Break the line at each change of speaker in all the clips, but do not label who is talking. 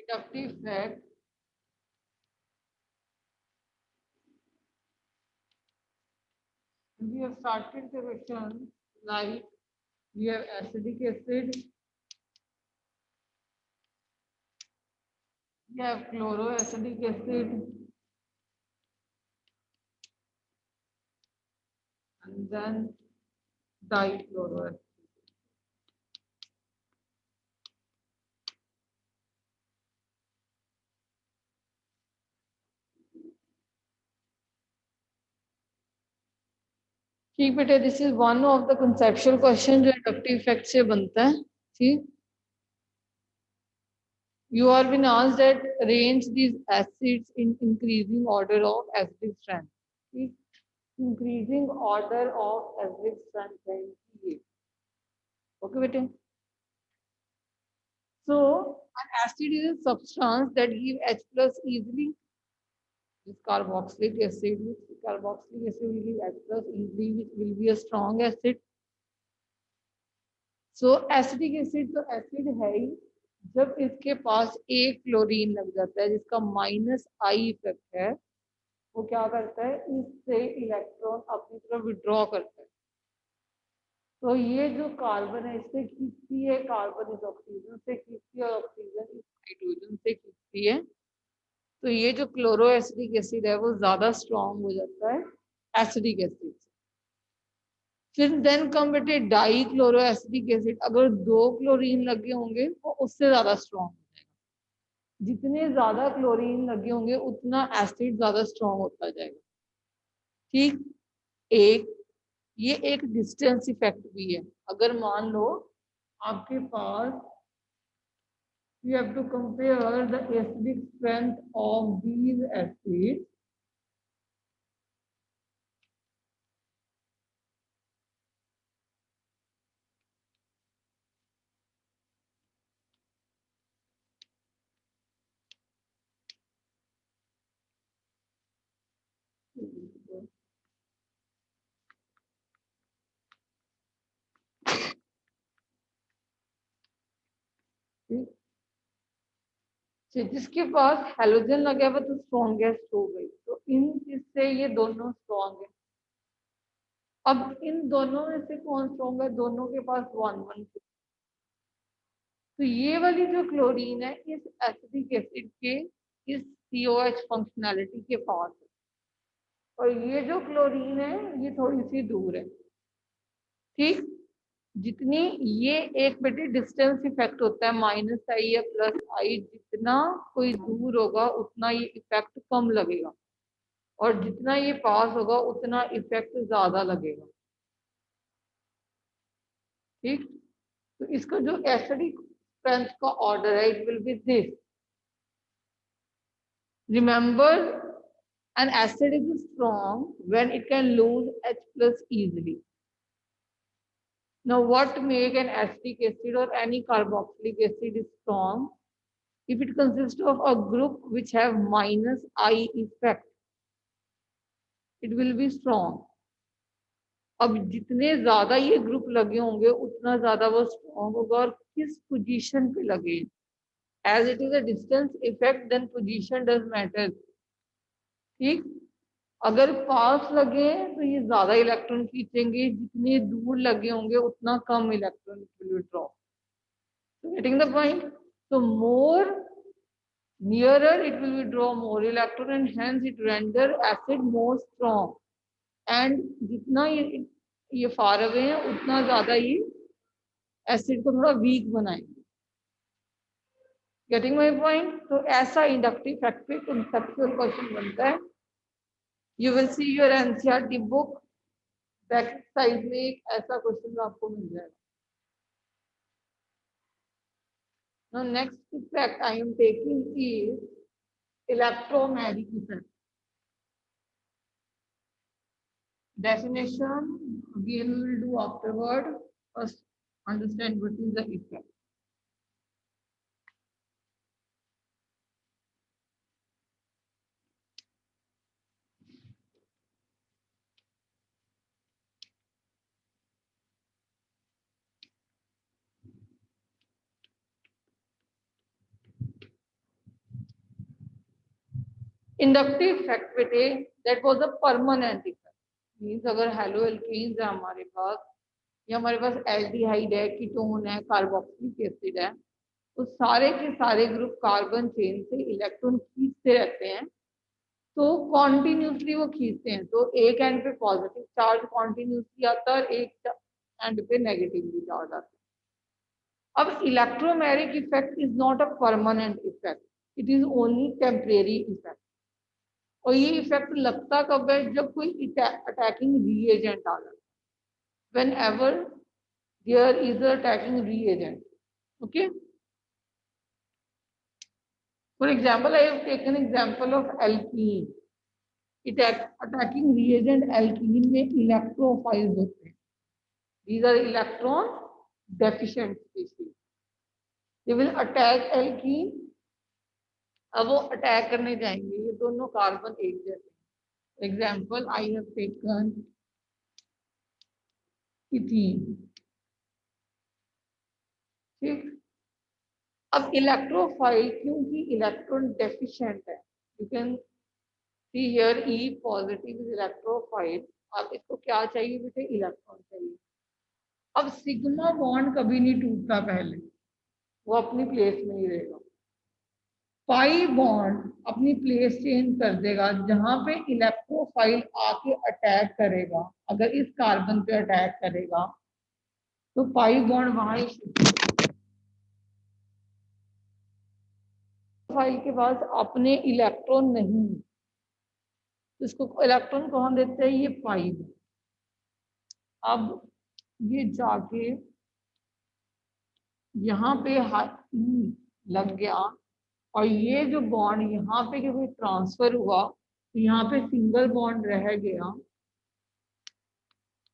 inductive fact. We have started the question like we have acetic acid, we have chloroacetic acid, and then dichloroacetic. ठीक बेटे, this is one of the conceptual question जो inductive effect से बनता है. ठीक, you are been asked that arrange these acids in increasing order of acidic strength. ठीक, increasing order of acidic strength है ये. Okay बेटे. So an acid is a substance that give H plus easily. This carboxylic acid will give H plus easily, which will be a strong acid. So acidic acid तो acid है ही, जब इसके पास एक chlorine लग जाता है जिसका माइनस आई इफेक्ट है, वो क्या करता है, इससे इलेक्ट्रॉन अपनी तरफ विड्रॉ करता है. तो ये जो कार्बन है इससे खींचती है, कार्बन इस ऑक्सीजन से खींचती है और ऑक्सीजन इस हाइड्रोजन से खींचती है. तो ये जो क्लोरो एसिडिक एसिड है वो ज्यादा स्ट्रॉन्ग हो जाता है एसिडिक एसिड से. फिर देन कम बेटे डाई क्लोरो एसिडिक एसिड. अगर दो क्लोरीन लगे होंगे तो उससे ज्यादा स्ट्रॉन्ग हो जाएगा. जितने ज्यादा क्लोरीन लगे होंगे उतना एसिड ज्यादा स्ट्रॉन्ग होता जाएगा. ठीक, एक ये एक डिस्टेंस इफेक्ट भी है. अगर मान लो आपके पास, you have to compare the acidic strength of these acids. जिसके पास हेलोजन लगा हुआ तो स्ट्रॉन्गेस्ट हो गई. तो इन इससे ये दोनों स्ट्रॉन्ग है. अब इन दोनों में से कौन स्ट्रॉन्ग है, दोनों के पास वन वन. तो ये वाली जो क्लोरीन है इस एसिडिक एसिड के इस COH फंक्शनैलिटी के पास है, और ये जो क्लोरीन है ये थोड़ी सी दूर है. ठीक, जितनी ये एक बेटे डिस्टेंस इफेक्ट होता है माइनस आई या प्लस आई, जितना कोई दूर होगा उतना ये इफेक्ट कम लगेगा, और जितना ये पास होगा उतना इफेक्ट ज्यादा लगेगा. ठीक, तो इसका जो एसिडिक स्ट्रेंथ का ऑर्डर है it will be this. Remember, an acid is strong when it can lose H plus easily. Now what make an acetic acid or any carboxylic acid is strong? If it consists of a group which have minus I effect, it will be strong. अब जितने ज्यादा ये group लगे होंगे उतना ज्यादा वो strong होगा. और किस पोजीशन पे लगे, as it is a distance effect then position does matter. ठीक, अगर पास लगे तो ये ज्यादा इलेक्ट्रॉन खींचेंगे, जितने दूर लगे होंगे उतना कम electron will withdraw. Getting the point. so more nearer it will withdraw more electron and hence it render acid more strong. and जितना ये फार अवे है उतना ज्यादा ये एसिड को थोड़ा वीक बनाएंगे. Getting my point. तो ऐसा इंडक्टिव फैक्ट पे कंसेप्चुअल क्वेश्चन बनता है. You will see your NCERT book, back side में एक ऐसा क्वेश्चन आपको मिल जाएगा. Now next effect I am taking is electromagnetic effect. Definition again we will do afterward. First understand what is the effect. Inductive effect बेटे that was a permanent effect, means अगर haloalkanes है हमारे पास या हमारे पास aldehyde है, ketone है, कार्बोक्सिलिक एसिड है, तो सारे के सारे ग्रुप कार्बन चेन से इलेक्ट्रॉन खींचते रहते हैं, तो कॉन्टिन्यूसली वो खींचते हैं, तो एक एंड पे पॉजिटिव चार्ज कॉन्टिन्यूसली आता है और एक एंड पे नेगेटिवली चार्ज आता है। अब electromagnetic effect is not a permanent effect, it is only temporary effect. और ये इफेक्ट लगता कब है, जब कोई अटैकिंग रीएजेंट आ जाता है, whenever there is a attacking reagent. Okay, for example, I have taken example of alkene. Attacking reagent alkene में इलेक्ट्रोफाइल्स होते हैं, these are electron deficient species, they will attack alkene। अब वो अटैक करने जाएंगे, ये दोनों कार्बन एक जैसे, example I have taken ethene, ठीक। अब इलेक्ट्रोफाइल क्योंकि इलेक्ट्रॉन डेफिशिएंट है, you can see here E positive is electrophile, अब इसको क्या चाहिए बेटे, इलेक्ट्रॉन चाहिए। अब सिग्मा बॉन्ड कभी नहीं टूटता, पहले वो अपनी प्लेस में ही रहेगा। पाई बॉन्ड अपनी प्लेस चेंज कर देगा, जहां पे इलेक्ट्रोफाइल आके अटैक करेगा, अगर इस कार्बन पे अटैक करेगा तो पाई बॉन्ड वहां ही फाइल के पास अपने इलेक्ट्रॉन नहीं, इसको इलेक्ट्रॉन कौन देते हैं, ये पाई। अब ये जाके यहाँ पे लग गया, और ये जो बॉन्ड यहाँ पे क्योंकि ट्रांसफर हुआ तो यहाँ पे सिंगल बॉन्ड रह गया।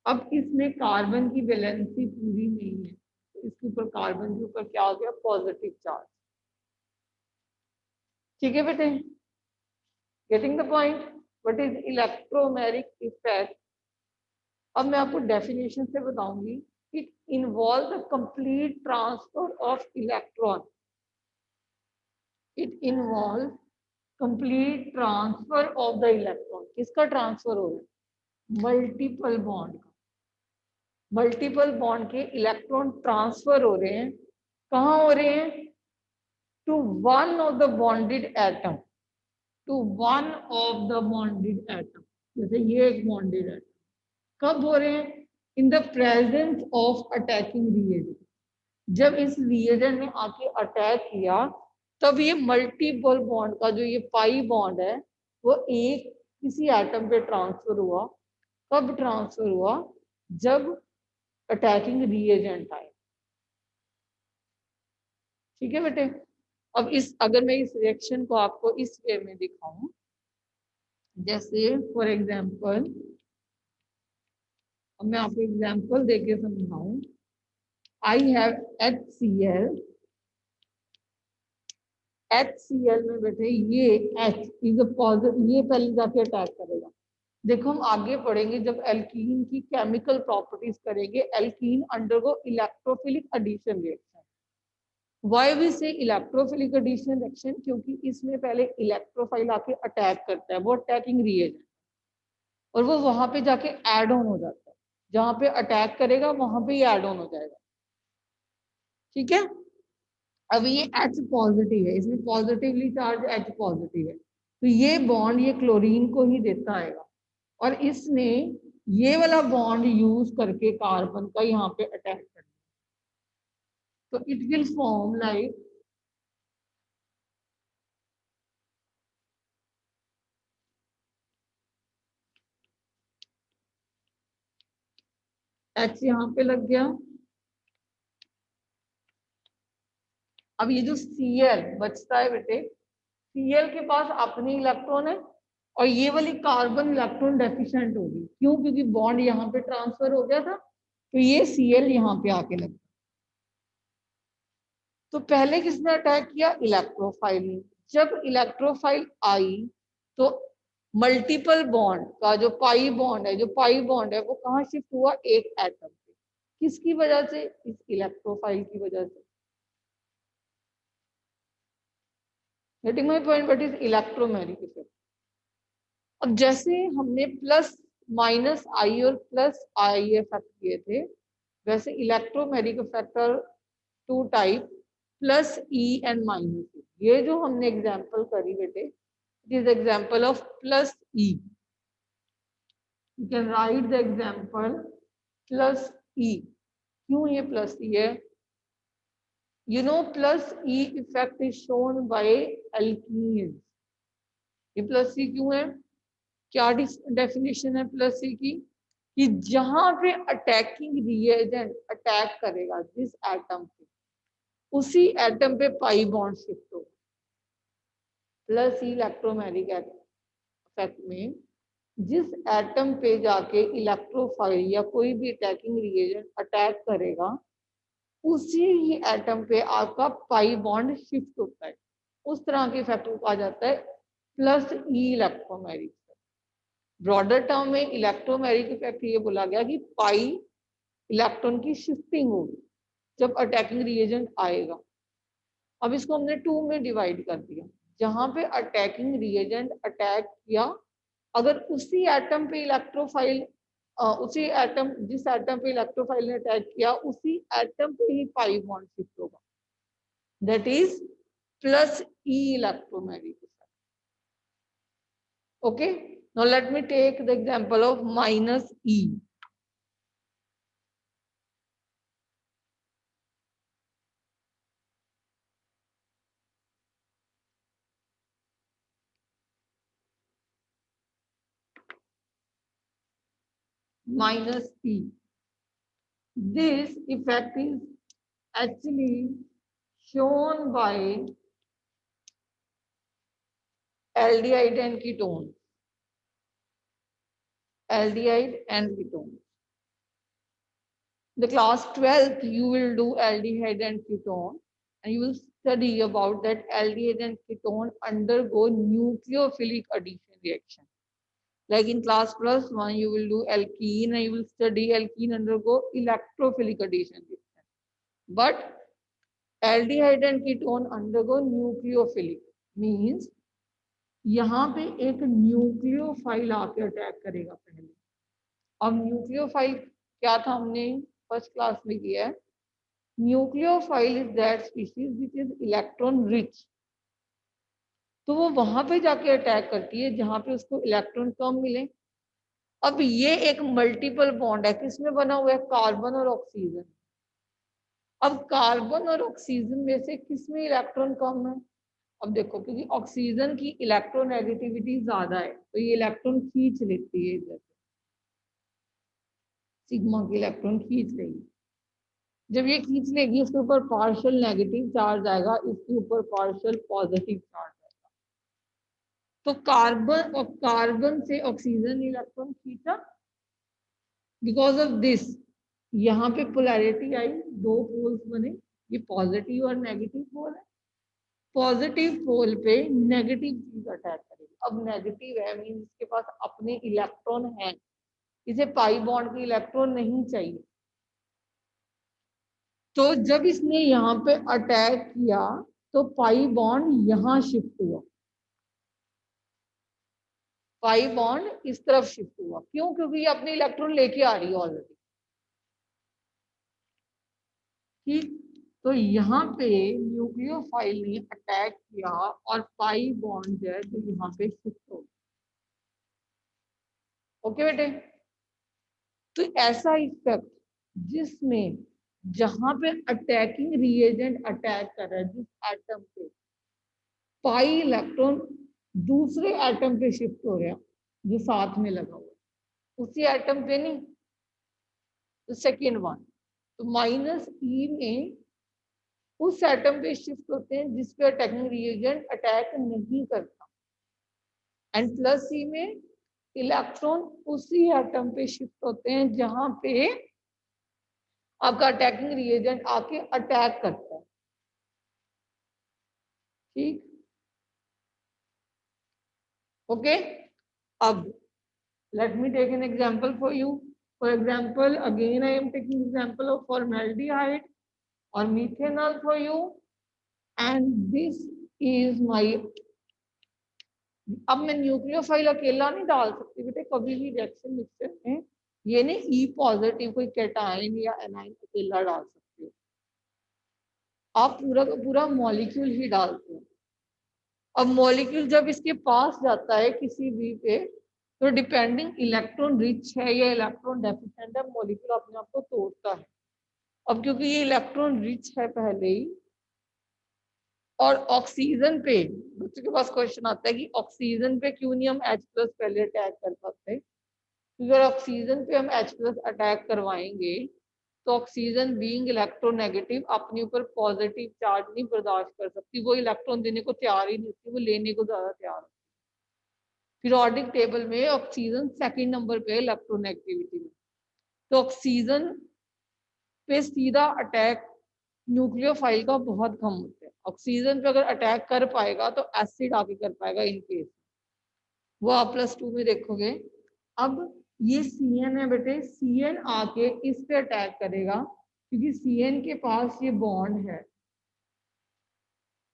अब इसमें कार्बन की वैलेंसी पूरी नहीं है, तो इसके ऊपर कार्बन के ऊपर क्या हो गया, पॉजिटिव चार्ज। ठीक है बेटे, getting the point, what is electromagnetic effect. अब मैं आपको डेफिनेशन से बताऊंगी, it involve the complete transfer of electron, it involve complete transfer of the electron. किसका ट्रांसफर हो रहा है, मल्टीपल बॉन्ड का, मल्टीपल बॉन्ड के इलेक्ट्रॉन ट्रांसफर हो रहे हैं, कहाँ हो रहे हैं, to one of the bonded atom, to one of the bonded atom, जैसे ये एक बॉन्डेड एटम, कब हो रहे हैं, in the presence of attacking reagent, जब इस रिएजेंट ने आके अटैक किया तब ये मल्टीपल बॉन्ड का जो ये पाई बॉन्ड है वो एक किसी एटम पे ट्रांसफर हुआ। कब ट्रांसफर हुआ, जब अटैकिंग रिएजेंट आए। ठीक है बेटे, अब इस अगर मैं इस रिएक्शन को आपको इस वे में दिखाऊं, जैसे फॉर एग्जांपल, अब मैं आपको एग्जांपल देके समझाऊं, आई हैव HCl, HCl में बेटे ये H इज अ पॉजिटिव, ये पहले जाके अटैक करेगा। देखो हम आगे पढ़ेंगे जब एल्कीन की केमिकल प्रॉपर्टीज करेंगे, alkene undergo electrophilic addition reaction. Why we say electrophilic addition reaction, क्योंकि इसमें पहले इलेक्ट्रोफाइल आके अटैक करता है, वो अटैकिंग रिएजेंट, और वो वहां पे जाके एड ऑन हो जाता है, जहां पे अटैक करेगा वहां पे ही एड ऑन हो जाएगा। ठीक है, अब ये H पॉजिटिव है, इसमें पॉजिटिवली चार्ज H पॉजिटिव है, तो ये बॉन्ड ये क्लोरीन को ही देता आएगा, और इसने ये वाला बॉन्ड यूज करके कार्बन का यहाँ पे अटैक कर, तो it will form like H यहाँ पे लग गया। अब ये जो Cl बचता है बेटे, Cl के पास अपनी इलेक्ट्रॉन है, और ये वाली कार्बन इलेक्ट्रॉन डेफिशिएंट होगी, क्यों, क्योंकि बॉन्ड यहाँ पे ट्रांसफर हो गया था, तो ये Cl यहाँ पे आके लग, तो पहले किसने अटैक किया, इलेक्ट्रोफाइल ने। जब इलेक्ट्रोफाइल आई तो मल्टीपल बॉन्ड का जो पाई बॉन्ड है, जो पाई बॉन्ड है वो कहाँ शिफ्ट हुआ, एक एटम पे, किसकी वजह से, इस इलेक्ट्रोफाइल की वजह से। Getting my point, what is electromagnetic effect. अब जैसे हमने प्लस माइनस आई और प्लस आई इफेक्ट किए थे, वैसे electromagnetic effect are two type, plus E and minus E. ये जो हमने एग्जांपल करी बेटे, it is example of plus E. You can write the example plus E. क्यों ये प्लस ई है? You know, plus E effect is shown by alkenes. ये plus सी क्यों है? क्या डेफिनेशन है प्लस सी की? कि जहां पे अटैकिंग रिएजेंट अटैक करेगा जिस एटम पे, उसी एटम पे पाई बॉन्ड शिफ्ट होगा। प्लस इलेक्ट्रोमैग्नेटिक इफेक्ट में जिस एटम पे जाके इलेक्ट्रोफाइल या कोई भी अटैकिंग रिएजेंट अटैक करेगा, उसी ही एटम पे आपका पाई बॉन्ड शिफ्ट होता है। उस तरह के इफेक्ट को कहा जाता है plus E electromagnetic. Broader term में इलेक्ट्रोमैग्नेटिक इफेक्ट ये बोला गया कि पाई इलेक्ट्रॉन की शिफ्टिंग होगी जब अटैकिंग रिएजेंट आएगा। अब इसको हमने टू में डिवाइड कर दिया। जहां पे अटैकिंग रिएजेंट अटैक किया, अगर उसी एटम पे इलेक्ट्रोफाइल उसी एटम जिस एटम पे इलेक्ट्रोफाइल ने अटैक किया, उसी एटम पे ही पाई बॉन्ड शिफ्ट होगा। That is plus E electromagnetic effect. Okay, now let me take the example of minus E. minus E. This effect is actually shown by aldehyde and ketone. Aldehyde and ketone. The class 12th, you will do aldehyde and ketone, and you will study about that aldehyde and ketone undergo nucleophilic addition reaction. Like in class plus 1, you will do alkene and you will study alkene undergo electrophilic addition reaction. But aldehyde and ketone undergo nucleophilic, means यहाँ पे एक nucleophile आके attack करेगा पहले। अब nucleophile क्या था, हमने फर्स्ट क्लास में किया है। Nucleophile is that species which is electron rich. तो वो वहां पे जाके अटैक करती है जहां पे उसको इलेक्ट्रॉन कम मिले। अब ये एक मल्टीपल बॉन्ड है, किसमें बना हुआ है? कार्बन और ऑक्सीजन। अब कार्बन और ऑक्सीजन में से किसमें इलेक्ट्रॉन कम है? अब देखो, क्योंकि ऑक्सीजन की इलेक्ट्रोनेगेटिविटी ज्यादा है, तो ये इलेक्ट्रॉन खींच लेती है इधर, सिग्मा की इलेक्ट्रॉन खींच लेगी। जब ये खींच लेगी, इसके ऊपर पार्शियल नेगेटिव चार्ज आएगा, इसके ऊपर पार्शियल पॉजिटिव चार्ज आएगा। तो कार्बन और कार्बन से ऑक्सीजन इलेक्ट्रॉन खींचा, बिकॉज ऑफ दिस यहाँ पे पोलैरिटी आई, दो पोल्स बने, ये पॉजिटिव और नेगेटिव पोल है। पॉजिटिव पोल पे नेगेटिव चीज अटैक करेगी। अब नेगेटिव है मीन इसके पास अपने इलेक्ट्रॉन है, इसे पाई बॉन्ड के इलेक्ट्रॉन नहीं चाहिए। तो जब इसने यहाँ पे अटैक किया, तो पाई बॉन्ड यहाँ शिफ्ट हुआ, पाई बॉन्ड इस तरफ शिफ्ट हुआ। क्यों? क्योंकि ये अपने इलेक्ट्रॉन लेके आ रही है ऑलरेडी। ठीक, तो यहाँ पे न्यूक्लियोफाइल ने अटैक किया और पाई बॉन्ड जो है तो यहाँ पे शिफ्ट हो गया। ओके बेटे, तो ऐसा इफेक्ट जिसमें जहां पे अटैकिंग रिएजेंट अटैक कर रहा है जिस एटम पे, पाई इलेक्ट्रॉन दूसरे एटम पे शिफ्ट हो गया जो साथ में लगा हुआ, उसी एटम पे नहीं, तो सेकेंड वन। तो माइनस ई में उस एटम पे शिफ्ट होते हैं जिस पे अटैकिंग रिएजेंट अटैक नहीं करता, एंड प्लस सी में इलेक्ट्रॉन उसी एटम पे शिफ्ट होते हैं जहां पे आपका अटैकिंग रिएजेंट आके अटैक करता है। ठीक, ओके। अब let me take an example for you. For example, again I am taking example of formaldehyde or methanol for you, and this is my अब मैं न्यूक्लियोफाइल अकेला नहीं डाल सकती बेटे कभी भी रिएक्शन मिक्सचर में, ये नहीं ई पॉजिटिव कोई कैटायन या एनाइन अकेला डाल सकते हो, आप पूरा का पूरा मॉलिक्यूल ही डालते हो। अब मॉलिक्यूल जब इसके पास जाता है किसी भी पे, तो डिपेंडिंग इलेक्ट्रॉन रिच है या इलेक्ट्रॉन डेफिशिएंट है, मॉलिक्यूल अपने आप को तोड़ता है। अब क्योंकि ये इलेक्ट्रॉन रिच है पहले ही, और ऑक्सीजन पे बच्चों के पास क्वेश्चन आता है कि ऑक्सीजन पे क्यों नहीं हम H प्लस पहले अटैक कर पाते, क्योंकि अगर ऑक्सीजन पे हम H प्लस अटैक करवाएंगे तो ऑक्सीजन बीइंग इलेक्ट्रोनेगेटिव अपने ऊपर पॉजिटिव चार्ज नहीं बर्दाश्त कर सकती, वो इलेक्ट्रॉन देने को तैयार ही नहीं होती, वो लेने को ज्यादा तैयार होती। पीरियोडिक टेबल में ऑक्सीजन सेकंड नंबर पे इलेक्ट्रोनेगेटिविटी में, तो ऑक्सीजन पे सीधा अटैक न्यूक्लियोफाइल का बहुत कम होता है। ऑक्सीजन पे अगर अटैक कर पाएगा तो एसिड आके कर पाएगा इन केस, वो आप +2 में देखोगे। अब ये CN है बेटे, CN आके इस पे अटैक करेगा क्योंकि CN के पास ये बॉन्ड है,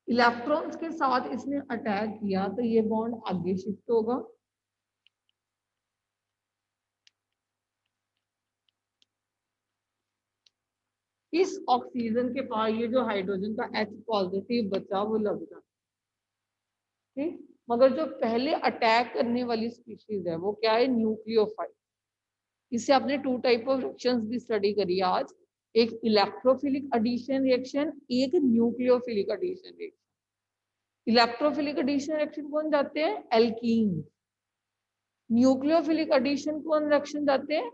इलेक्ट्रॉन्स के साथ इसने अटैक किया तो ये बॉन्ड आगे शिफ्ट होगा, इस ऑक्सीजन के पास ये जो हाइड्रोजन का H पॉजिटिव बचा वो लग जाता है, ठीक। मगर जो पहले अटैक करने वाली स्पीशीज है वो क्या है, न्यूक्लियोफाइल। इससे आपने 2 टाइप ऑफ रिएक्शंस भी स्टडी करी आज, एक इलेक्ट्रोफिलिक एडिशन रिएक्शन, एक nucleophilic addition reaction. Electrophilic addition reaction कौन जाते हैं, एल्कीन। न्यूक्लियोफिलिक एडिशन कौन रिएक्शन जाते हैं,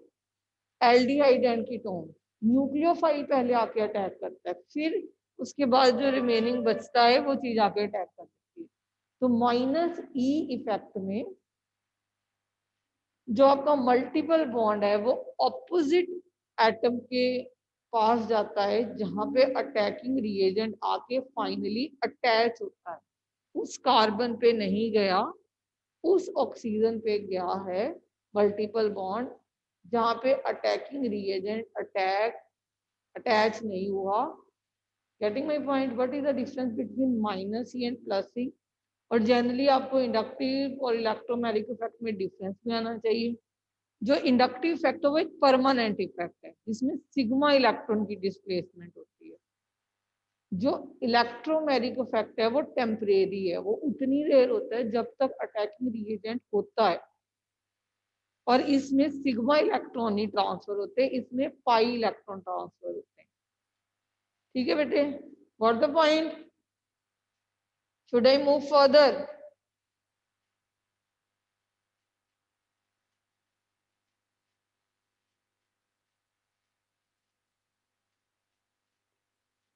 एल्डिहाइड एंड कीटोन। न्यूक्लियोफाइल पहले आके अटैक करता है, फिर उसके बाद जो रिमेनिंग बचता है वो चीज आके अटैक करती है। तो -E इफेक्ट में जो आपका मल्टीपल बॉन्ड है वो ऑपोजिट एटम के पास जाता है, जहां पे अटैकिंग रिएजेंट आके फाइनली अटैच होता है, उस कार्बन पे नहीं गया, उस ऑक्सीजन पे गया है मल्टीपल बॉन्ड, जहां पे अटैकिंग रिएजेंट अटैच नहीं हुआ। Getting my point, what is the difference between -E and +E। और जनरली आपको इंडक्टिव और इलेक्ट्रोमैग्नेटिक इफेक्ट में डिफरेंस भी आना चाहिए। जो इंडक्टिव इफेक्ट है वो एक परमानेंट इफेक्ट है जिसमें सिग्मा इलेक्ट्रॉन की डिस्प्लेसमेंट होती है। जो इलेक्ट्रोमैग्नेटिक इफेक्ट है वो टेम्परेरी है, वो उतनी देर होता है जब तक अटैकिंग रिएजेंट होता है, और इसमें सिग्मा इलेक्ट्रॉन ही ट्रांसफर होते हैं, इसमें पाई इलेक्ट्रॉन ट्रांसफर होते हैं। ठीक है बेटे, what the point, should I move further.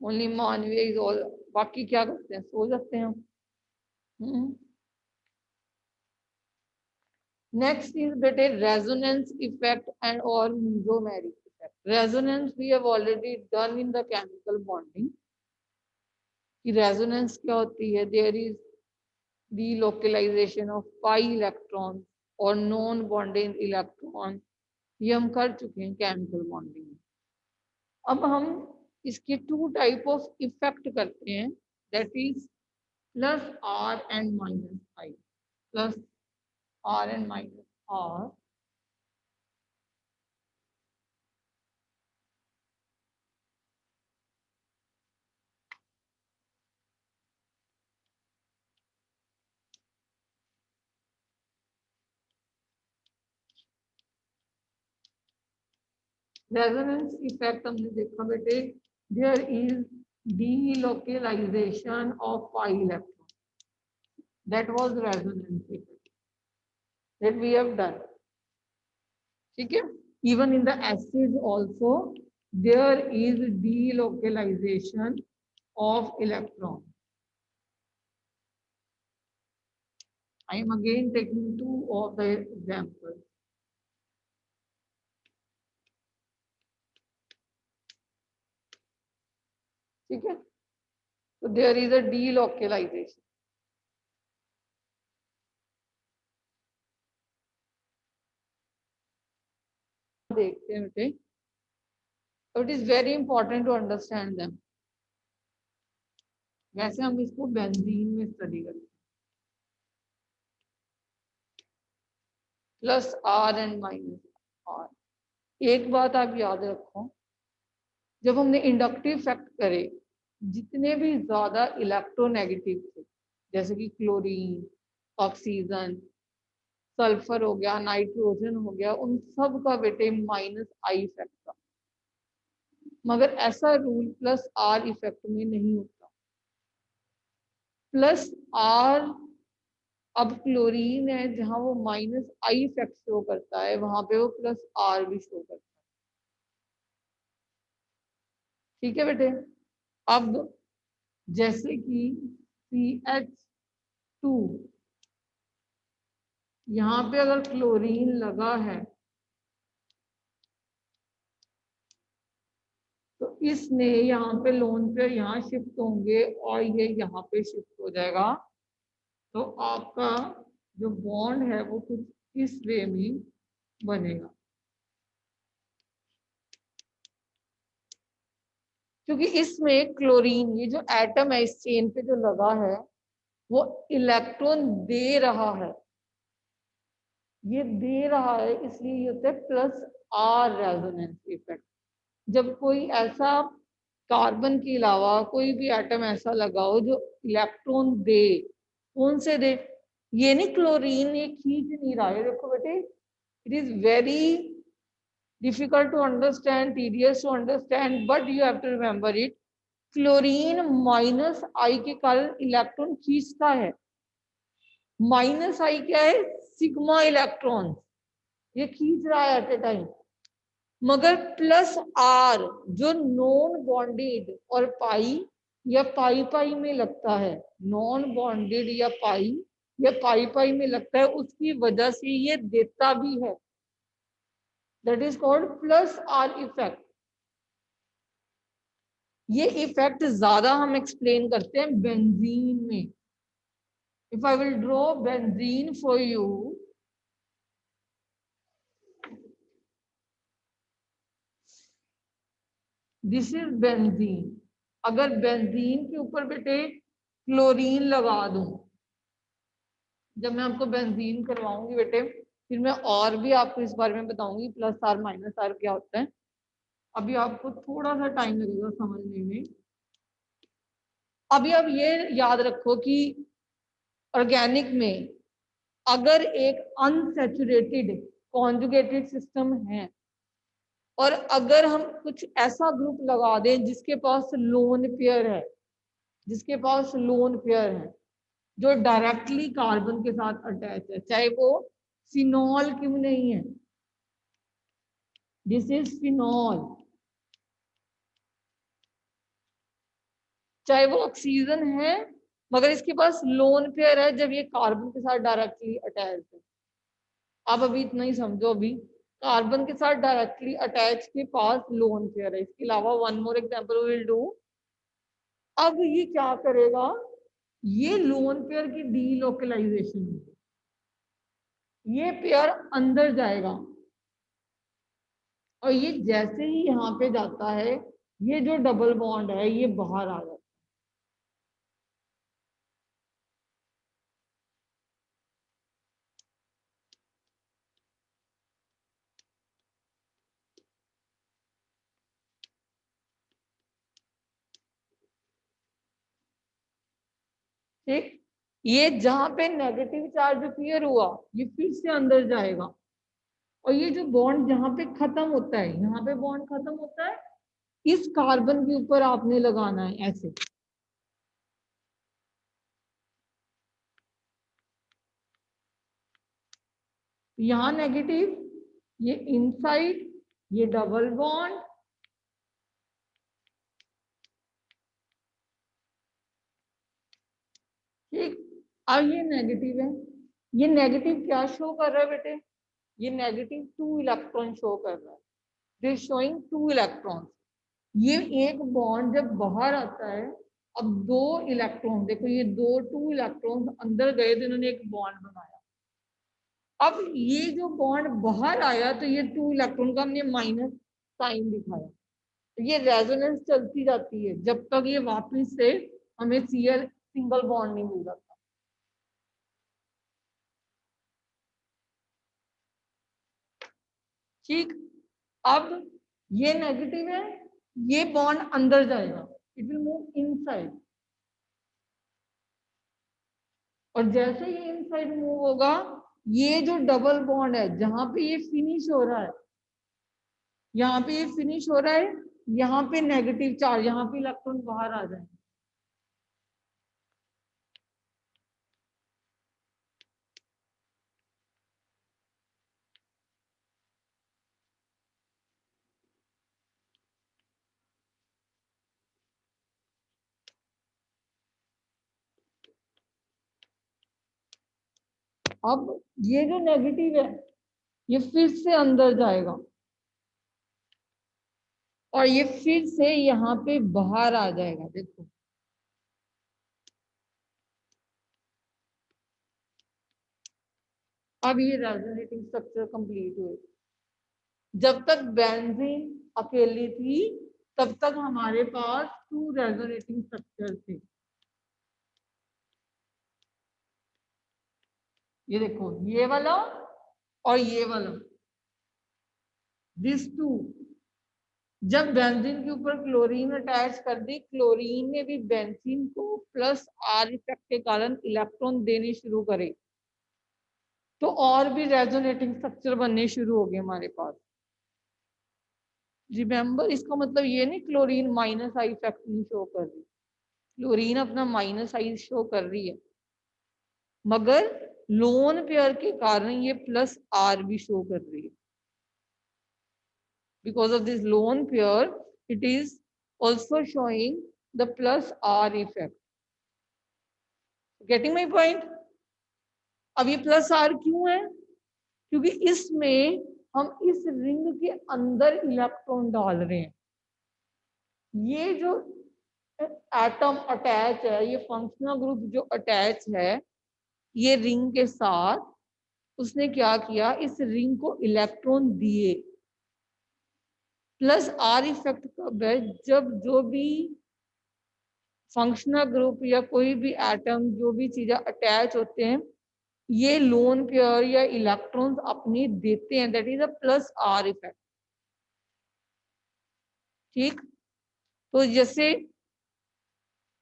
Only मानवीय इज ऑल, बाकी क्या करते हैं, सो जाते हैं हम। Next is बेटे resonance effect and or mesomeric effect. Resonance we have already done in the chemical bonding. कि resonance क्या होती है, there is delocalization of pi electrons और non bonding electron, ये हम कर चुके हैं chemical bonding में। अब हम इसके 2 टाइप ऑफ इफेक्ट करते हैं, that is +R and -I, +R and -R। Resonance effect हमने देखा बेटे, there is delocalization of pi electron, that was resonance effect that we have done। ठीक है, even in the acid also there is delocalization of electron। I am again taking 2 of the examples। ठीक है, तो there is a delocalization। देखते हैं बेटे, so it is very important to understand them। वैसे हम इसको बेंजीन में स्टडी करते हैं। Plus R and minus R. एक बात आप याद रखो, जब हमने इंडक्टिव फैक्ट करे, जितने भी ज्यादा इलेक्ट्रोनेगेटिव थे, जैसे कि क्लोरीन, ऑक्सीजन, सल्फर हो गया, नाइट्रोजन हो गया, उन सब का बेटे माइनस आई इफेक्ट था। मगर ऐसा रूल प्लस आर इफेक्ट में नहीं होता। प्लस आर, अब क्लोरीन है जहां वो माइनस आई इफेक्ट शो करता है, वहां पे वो प्लस आर भी शो करता है। ठीक है बेटे। अब जैसे कि CH2, यहाँ पे अगर क्लोरीन लगा है तो इसने यहाँ पे लोन पे यहाँ शिफ्ट होंगे और ये यहाँ पे शिफ्ट हो जाएगा। तो आपका जो बॉन्ड है वो कुछ इस वे में बनेगा। क्योंकि इसमें क्लोरीन, ये जो एटम है इस चेन पे जो लगा है, वो इलेक्ट्रॉन दे रहा है। ये दे रहा है, इसलिए ये होता है प्लस आर रेजोनेंस इफेक्ट। जब कोई ऐसा कार्बन के अलावा कोई भी एटम ऐसा लगाओ जो इलेक्ट्रॉन दे, कौन से दे, ये नहीं क्लोरीन ये खींच नहीं रहा है, देखो बेटे, it is very difficult to understand, tedious to understand, but you have to remember it. Chlorine minus I के कारण इलेक्ट्रॉन खींचता है। माइनस आई क्या है? सिग्मा इलेक्ट्रॉन, ये खींच रहा है एट ए टाइम। मगर प्लस आर जो नॉन बॉन्डेड और पाई या पाई पाई में लगता है, नॉन बॉन्डेड या पाई पाई में लगता है, उसकी वजह से ये देता भी है। That is called plus R effect. ये इफेक्ट ज्यादा हम एक्सप्लेन करते हैं बेंजीन में। If I will draw benzene for you, this is benzene. अगर बेंजीन के ऊपर बेटे क्लोरीन लगा दूं, जब मैं आपको बेंजीन करवाऊंगी बेटे, फिर मैं और भी आपको इस बारे में बताऊंगी प्लस आर माइनस आर क्या होता है। अभी आपको थोड़ा सा टाइम लगेगा समझने में। अभी आप ये याद रखो कि ऑर्गेनिक में अगर एक अनसैचुरेटेड कॉन्जुगेटेड सिस्टम है और अगर हम कुछ ऐसा ग्रुप लगा दें जिसके पास लोन पेयर है, जिसके पास लोन पेयर है जो डायरेक्टली कार्बन के साथ अटैच है, चाहे वो फिनॉल क्यों नहीं है, दिस इज फिनॉल, चाहे वो ऑक्सीजन है मगर इसके पास लोन पेयर है जब ये कार्बन के साथ डायरेक्टली अटैच है। आप अभी इतना ही समझो, अभी कार्बन के साथ डायरेक्टली अटैच के पास लोन पेयर है। इसके अलावा one more example will do. अब ये क्या करेगा, ये लोन पेयर की डीलोकलाइजेशन, ये पेयर अंदर जाएगा और ये जैसे ही यहाँ पे जाता है, ये जो डबल बॉन्ड है ये बाहर आ जाता है। ठीक, ये जहां पे नेगेटिव चार्ज क्लियर हुआ, ये फिर से अंदर जाएगा और ये जो बॉन्ड जहां पे खत्म होता है, यहाँ पे बॉन्ड खत्म होता है, इस कार्बन के ऊपर आपने लगाना है ऐसे। यहाँ नेगेटिव, ये इनसाइड, ये डबल बॉन्ड, ठीक। अब ये नेगेटिव है, ये नेगेटिव क्या शो कर रहा है बेटे, ये नेगेटिव 2 इलेक्ट्रॉन शो कर रहा है, दिस शोइंग 2 इलेक्ट्रॉन। ये एक बॉन्ड जब बाहर आता है, अब 2 इलेक्ट्रॉन, देखो ये 2 इलेक्ट्रॉन अंदर गए तो इन्होंने एक बॉन्ड बनाया। अब ये जो बॉन्ड बाहर आया तो ये 2 इलेक्ट्रॉन का हमने माइनस साइन दिखाया, तो ये रेजोनेंस चलती जाती है जब तक ये वापस से हमें Cl सिंगल बॉन्ड नहीं मिल जाता। ठीक, अब ये नेगेटिव है, ये बॉन्ड अंदर जाएगा, इट विल मूव इनसाइड, और जैसे ये इनसाइड मूव होगा, ये जो डबल बॉन्ड है जहां पे ये फिनिश हो रहा है, यहाँ पे ये फिनिश हो रहा है, यहाँ पे नेगेटिव चार्ज, यहाँ पे इलेक्ट्रॉन बाहर आ जाए। अब ये जो नेगेटिव है ये फिर से अंदर जाएगा, और ये फिर से यहाँ पे बाहर आ जाएगा। देखो अब ये रेजोनेटिंग स्ट्रक्चर कंप्लीट हुए। जब तक बेंजीन अकेली थी तब तक हमारे पास 2 रेजोनेटिंग स्ट्रक्चर थे। ये देखो, ये वाला और ये वाला, दिस 2। जब बेंजीन के ऊपर क्लोरीन अटैच कर दी, क्लोरीन ने भी बेंजीन को प्लस आर इफेक्ट के कारण इलेक्ट्रॉन देने शुरू करे, तो और भी रेजोनेटिंग स्ट्रक्चर बनने शुरू हो गए हमारे पास। रिमेंबर, इसका मतलब ये नहीं क्लोरीन माइनस आई इफेक्ट नहीं शो कर रही, क्लोरीन अपना माइनस आई शो कर रही है, मगर लोन पेयर के कारण ये प्लस आर भी शो कर रही है। Because of this lone pair, it is also showing the plus R effect. Getting my point? अब ये प्लस आर क्यों है? क्योंकि इसमें हम इस रिंग के अंदर इलेक्ट्रॉन डाल रहे हैं। ये जो एटम अटैच है, ये फंक्शनल ग्रुप जो अटैच है ये रिंग के साथ, उसने क्या किया, इस रिंग को इलेक्ट्रॉन दिए। प्लस आर इफेक्ट कब है? जब जो भी फंक्शनल ग्रुप या कोई भी एटम, जो भी चीजें अटैच होते हैं, ये लोन पेयर या इलेक्ट्रॉन्स अपनी देते हैं, that is a plus R effect. ठीक, तो जैसे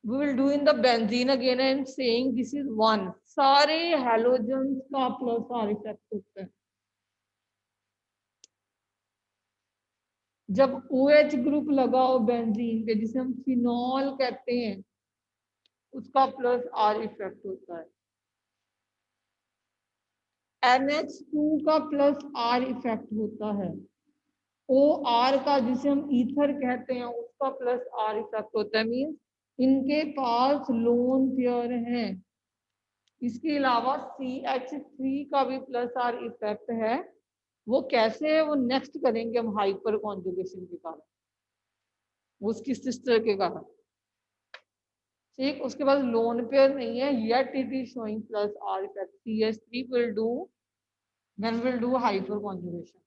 we will do in the benzene again, I am saying this is 1, सारे हेलोजन्स का प्लस आर इफेक्ट होता है। जब OH ग्रुप लगाओ बेंजीन पे, जिसे हम फिनॉल कहते हैं, उसका प्लस आर इफेक्ट होता है। NH2 का प्लस आर इफेक्ट होता है। OR का, जिसे हम ईथर कहते हैं, उसका प्लस आर इफेक्ट होता है। मीन्स इनके पास लोन पेयर है। इसके अलावा CH3 का भी प्लस आर इफेक्ट है। वो कैसे है वो नेक्स्ट करेंगे हम, हाइपर कॉन्जुगेशन के कारण, उसकी सिस्टर के कारण। ठीक, उसके बाद लोन पेयर नहीं है, yet it is showing plus R effect. CH3 will do when will do hyperconjugation.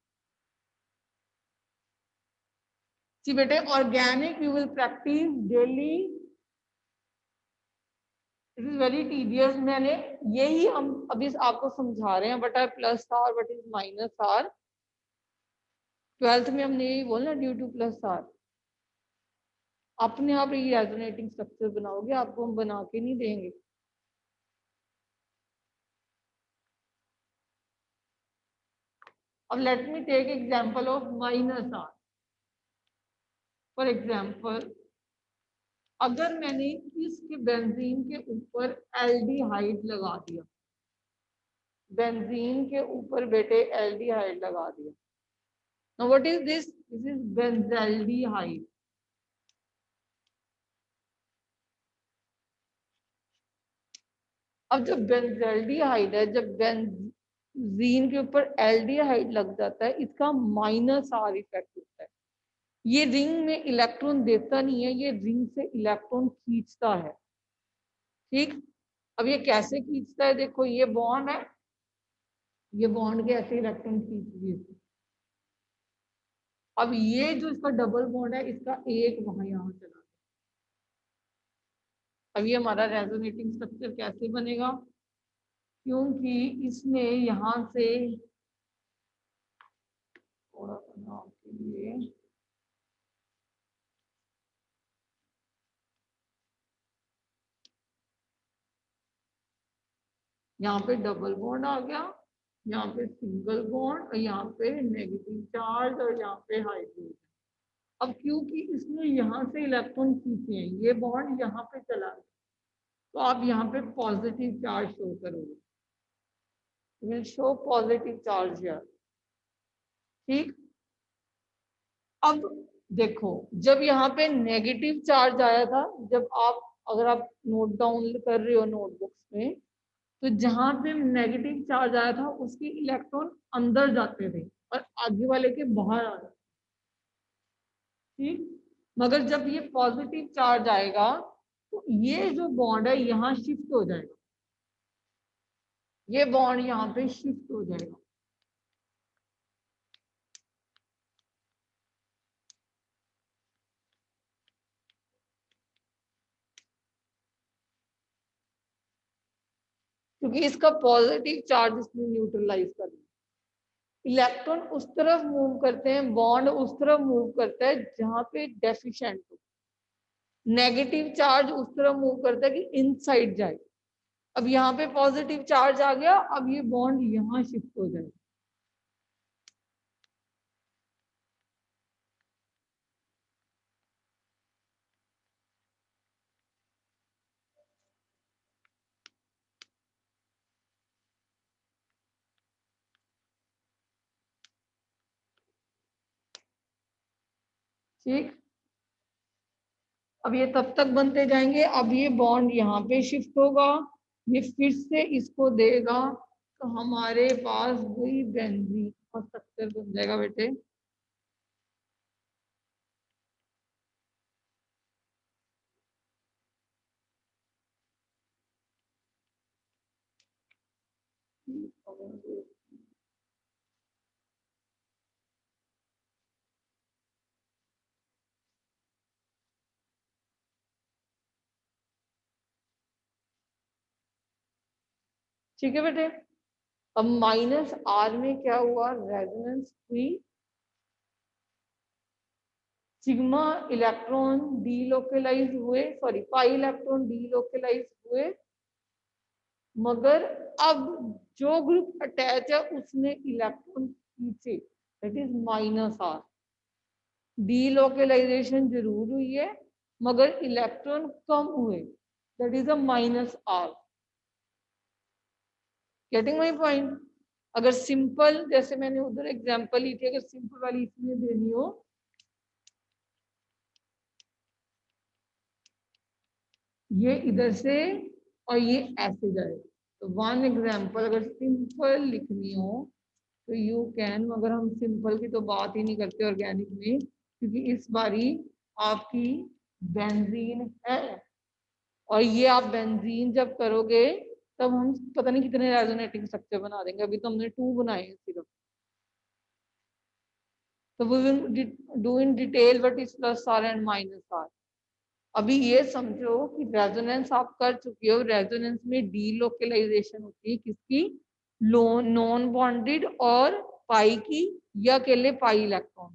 See बेटे, organic you will practice daily, it is very tedious. मैंने यही हम अभी आपको समझा रहे हैं, but I plus R, but is minus R. 12th में हमने यही बोला, ड्यू टू प्लस आर। अपने आप ये रेजोनेटिंग स्ट्रक्चर बनाओगे, आपको हम बना के नहीं देंगे। अब let me take example of minus R. For example, अगर मैंने इसके बेंजीन के ऊपर एल्डिहाइड लगा दिया, बेंजीन के ऊपर बेटे एल्डिहाइड लगा दिया। Now what is this? This is benzaldehyde. अब जब बेंजल्डिहाइड है, जब बेंजीन के ऊपर एल्डिहाइड लग जाता है, इसका माइनस आर इफेक्ट होता है। ये रिंग में इलेक्ट्रॉन देता नहीं है, ये रिंग से इलेक्ट्रॉन खींचता है। ठीक, अब ये कैसे खींचता है? देखो, ये बॉन्ड है, ये बॉन्ड के ऐसे इलेक्ट्रॉन खींच दिए। अब ये जो इसका डबल बॉन्ड है, इसका एक वहां यहाँ चला गया। अब ये हमारा रेजोनेटिंग स्ट्रक्चर कैसे बनेगा? क्योंकि इसने यहाँ से थोड़ा सा नाम के लिए यहाँ पे डबल बॉन्ड आ गया, यहाँ पे सिंगल बॉन्ड और यहाँ पे नेगेटिव चार्ज और यहाँ पे हाइड्रोजन। अब क्योंकि इसने यहाँ से इलेक्ट्रॉन खींचे हैं, ये बॉन्ड यहाँ पे चला गया, तो आप यहाँ पे पॉजिटिव चार्ज शो करोगे, विल शो पॉजिटिव चार्ज यार। ठीक, अब देखो जब यहाँ पे नेगेटिव चार्ज आया था, जब आप अगर आप नोट डाउन कर रहे हो नोटबुक्स में, तो जहां पे नेगेटिव चार्ज आया था उसके इलेक्ट्रॉन अंदर जाते थे और आगे वाले के बाहर आ जाते। ठीक, मगर जब ये पॉजिटिव चार्ज आएगा तो ये जो बॉन्ड है यहाँ शिफ्ट हो जाएगा, ये बॉन्ड यहाँ पे शिफ्ट हो जाएगा। क्योंकि इसका पॉजिटिव चार्ज इसमें न्यूट्रलाइज कर दिया। इलेक्ट्रॉन उस तरफ मूव करते हैं, बॉन्ड उस तरफ मूव करता है जहां पे डेफिशिएंट हो, नेगेटिव चार्ज उस तरफ मूव करता है कि इनसाइड जाए। अब यहाँ पे पॉजिटिव चार्ज आ गया, अब ये बॉन्ड यहाँ शिफ्ट हो जाएगा। ठीक, अब ये तब तक बनते जाएंगे, अब ये बॉन्ड यहाँ पे शिफ्ट होगा, ये फिर से इसको देगा, तो हमारे पास वही बेंजीन का स्ट्रक्चर बन जाएगा बेटे। ठीक है बेटे, अब माइनस आर में क्या हुआ, रेजोनेंस हुई, सिग्मा इलेक्ट्रॉन डीलोकलाइज हुए, सॉरी पाई इलेक्ट्रॉन डीलोकलाइज हुए, मगर अब जो ग्रुप अटैच है उसने इलेक्ट्रॉन खींचे, that is minus R. Delocalization जरूर हुई है मगर इलेक्ट्रॉन कम हुए, that is a minus R. Getting my point? अगर सिंपल, जैसे मैंने उधर एग्जांपल ली थी, अगर सिंपल वाली इसमें देनी हो, ये इधर से और ये ऐसे जाए, तो वन एग्जांपल अगर सिंपल लिखनी हो तो यू कैन, मगर हम सिंपल की तो बात ही नहीं करते ऑर्गेनिक में, क्योंकि इस बारी आपकी बेंजीन है, और ये आप बेंजीन जब करोगे तब हम पता नहीं कितने रेजोनेटिंग स्ट्रक्चर बना देंगे, अभी तो हमने 2 बनाए हैं सिर्फ। तो we will do in detail what is plus R and minus R. अभी ये समझो कि रेजोनेंस आप कर चुके हो, रेजोनेंस में डीलोकलाइजेशन होती है किसकी, नॉन बॉन्डेड और पाई की, या अकेले पाई इलेक्ट्रॉन।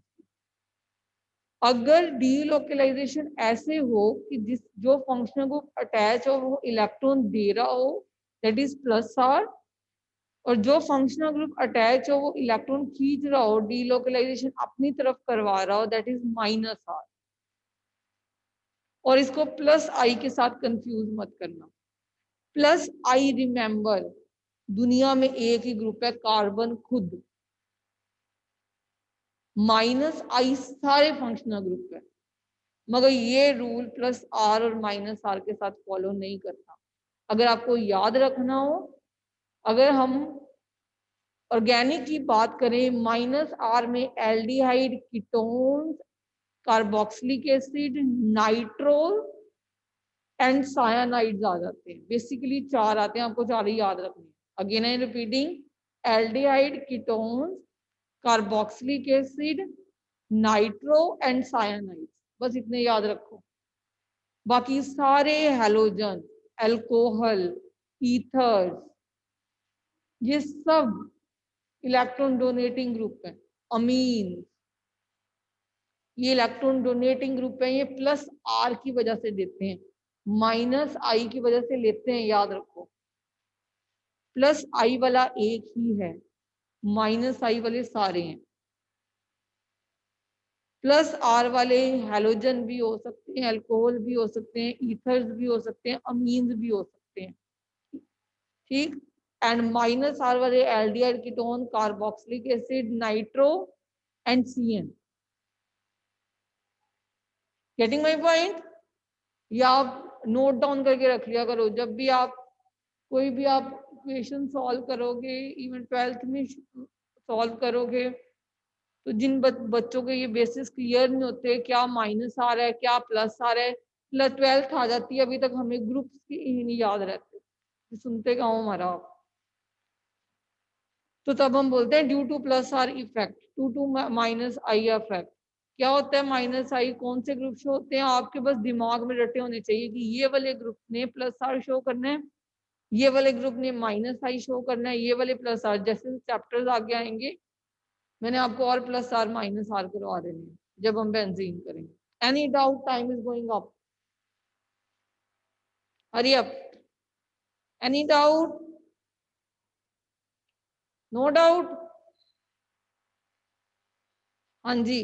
अगर डीलोकलाइजेशन ऐसे हो कि जिस जो फंक्शनल ग्रुप अटैच हो वो इलेक्ट्रॉन दे रहा हो, दैट इज प्लस आर, और जो फंक्शनल ग्रुप अटैच हो वो इलेक्ट्रॉन खींच रहा हो, डीलोकलाइजेशन अपनी तरफ करवा रहा हो, दैट इज माइनस आर। और इसको प्लस आई के साथ कंफ्यूज मत करना। प्लस आई रिमेंबर दुनिया में एक ही ग्रुप है, कार्बन खुद। माइनस आई सारे फंक्शनल ग्रुप है, मगर ये रूल प्लस आर और माइनस आर के साथ फॉलो नहीं करता। अगर आपको याद रखना हो, अगर हम ऑर्गेनिक की बात करें, माइनस आर में aldehyde, ketones, carboxylic acid, nitrile and cyanides आ जाते हैं। बेसिकली 4 आते हैं, आपको 4 ही याद रखने हैं। Again I repeating, aldehyde, ketones, carboxylic acid, nitro and cyanides, बस इतने याद रखो। बाकी सारे हैलोजन, अल्कोहल, ईथर्स, ये सब इलेक्ट्रॉन डोनेटिंग ग्रुप है। अमीन, ये इलेक्ट्रॉन डोनेटिंग ग्रुप है, ये प्लस आर की वजह से देते हैं, माइनस आई की वजह से लेते हैं, याद रखो। प्लस आई वाला एक ही है, माइनस आई वाले सारे हैं। प्लस आर वाले हेलोजन भी हो सकते हैं, अल्कोहल भी हो सकते हैं, ईथर्स भी हो सकते हैं, अमीन्स भी हो सकते हैं, ठीक। एंड माइनस आर वाले aldehyde ketone, carboxylic acid, nitro and CN। Getting my point? या आप नोट डाउन करके रख लिया करो, जब भी आप कोई भी आप इक्वेशन सॉल्व करोगे, इवन 12th में सॉल्व करोगे, तो जिन बच्चों के ये बेसिस क्लियर नहीं होते, क्या माइनस आ रहा है क्या प्लस आ रहा है, प्लस 12th आ जाती है, अभी तक हमें ग्रुप्स की ही नहीं याद रहते, सुनते कहाँ हमारा आप। तो तब हम बोलते हैं due to plus R effect, to to minus I effect. क्या होता है माइनस आई, कौन से ग्रुप शो होते हैं, आपके बस दिमाग में रटे होने चाहिए कि ये वाले ग्रुप ने प्लस आर शो करना है, ये वाले ग्रुप ने माइनस आई शो करना है, ये वाले प्लस आर। जैसे चैप्टर्स आगे आएंगे मैंने आपको और प्लस आर माइनस आर करवा देने हैं जब हम बेंजीन करेंगे। Any doubt? Time is going up, hurry up. Any doubt? No doubt? हाँ जी।